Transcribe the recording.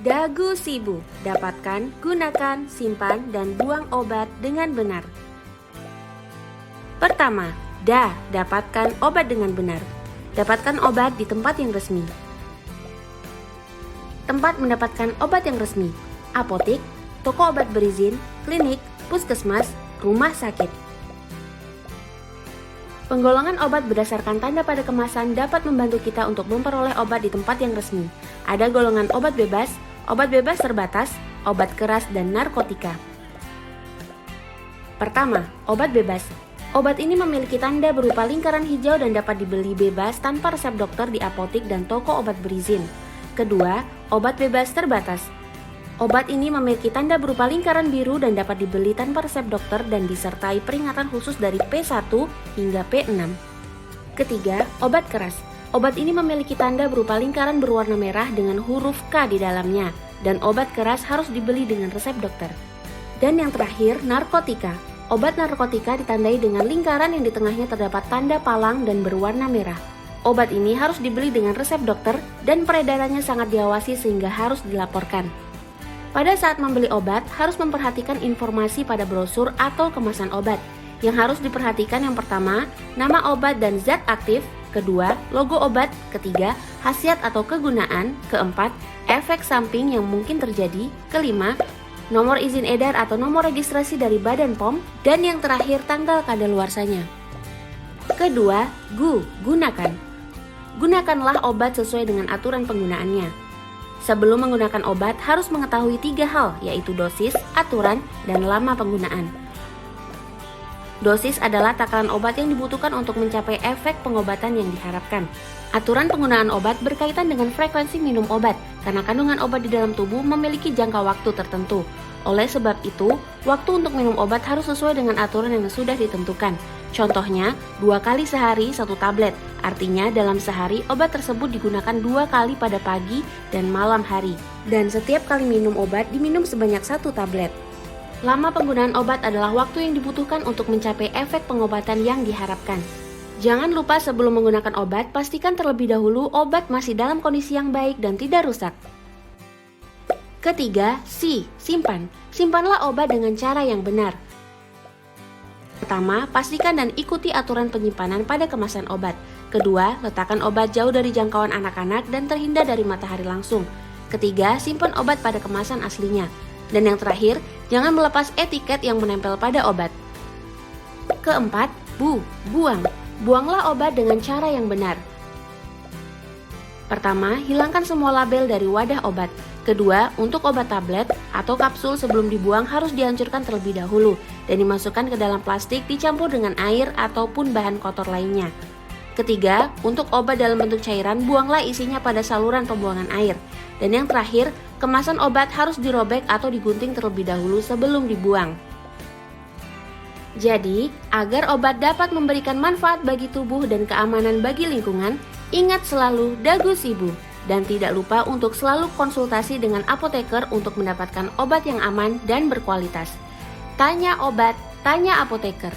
Dagu Sibu, dapatkan, gunakan, simpan, dan buang obat dengan benar. Pertama, dapatkan obat dengan benar. Dapatkan obat di tempat yang resmi. Tempat mendapatkan obat yang resmi: apotik, toko obat berizin, klinik, puskesmas, rumah sakit. Penggolongan obat berdasarkan tanda pada kemasan dapat membantu kita untuk memperoleh obat di tempat yang resmi. Ada golongan obat bebas terbatas, obat keras, dan narkotika. Pertama, obat bebas. Obat ini memiliki tanda berupa lingkaran hijau dan dapat dibeli bebas tanpa resep dokter di apotik dan toko obat berizin. Kedua, obat bebas terbatas. Obat ini memiliki tanda berupa lingkaran biru dan dapat dibeli tanpa resep dokter dan disertai peringatan khusus dari P1 hingga P6. Ketiga, obat keras. Obat ini memiliki tanda berupa lingkaran berwarna merah dengan huruf K di dalamnya, dan obat keras harus dibeli dengan resep dokter. Dan yang terakhir, narkotika. Obat narkotika ditandai dengan lingkaran yang di tengahnya terdapat tanda palang dan berwarna merah. Obat ini harus dibeli dengan resep dokter dan peredarannya sangat diawasi sehingga harus dilaporkan. Pada saat membeli obat, harus memperhatikan informasi pada brosur atau kemasan obat. Yang harus diperhatikan yang pertama, nama obat dan zat aktif. Kedua, logo obat. Ketiga, khasiat atau kegunaan. Keempat, efek samping yang mungkin terjadi. Kelima, nomor izin edar atau nomor registrasi dari Badan POM. Dan yang terakhir, tanggal kadaluarsanya. Kedua, gunakan. Gunakanlah obat sesuai dengan aturan penggunaannya. Sebelum menggunakan obat, harus mengetahui 3 hal, yaitu dosis, aturan, dan lama penggunaan. Dosis adalah takaran obat yang dibutuhkan untuk mencapai efek pengobatan yang diharapkan. Aturan penggunaan obat berkaitan dengan frekuensi minum obat, karena kandungan obat di dalam tubuh memiliki jangka waktu tertentu. Oleh sebab itu, waktu untuk minum obat harus sesuai dengan aturan yang sudah ditentukan. Contohnya, 2 kali sehari 1 tablet. Artinya dalam sehari obat tersebut digunakan 2 kali pada pagi dan malam hari. Dan setiap kali minum obat diminum sebanyak 1 tablet. Lama penggunaan obat adalah waktu yang dibutuhkan untuk mencapai efek pengobatan yang diharapkan. Jangan lupa sebelum menggunakan obat, pastikan terlebih dahulu obat masih dalam kondisi yang baik dan tidak rusak. Ketiga, simpan. Simpanlah obat dengan cara yang benar. Pertama, pastikan dan ikuti aturan penyimpanan pada kemasan obat. Kedua, letakkan obat jauh dari jangkauan anak-anak dan terhindar dari matahari langsung. Ketiga, simpan obat pada kemasan aslinya. Dan yang terakhir, jangan melepas etiket yang menempel pada obat. Keempat, buang. Buanglah obat dengan cara yang benar. Pertama, hilangkan semua label dari wadah obat. Kedua, untuk obat tablet atau kapsul sebelum dibuang harus dihancurkan terlebih dahulu dan dimasukkan ke dalam plastik dicampur dengan air ataupun bahan kotor lainnya. Ketiga, untuk obat dalam bentuk cairan, buanglah isinya pada saluran pembuangan air. Dan yang terakhir, kemasan obat harus dirobek atau digunting terlebih dahulu sebelum dibuang. Jadi, agar obat dapat memberikan manfaat bagi tubuh dan keamanan bagi lingkungan, ingat selalu Dagu Sibu. Dan tidak lupa untuk selalu konsultasi dengan apoteker untuk mendapatkan obat yang aman dan berkualitas. Tanya obat, tanya apoteker.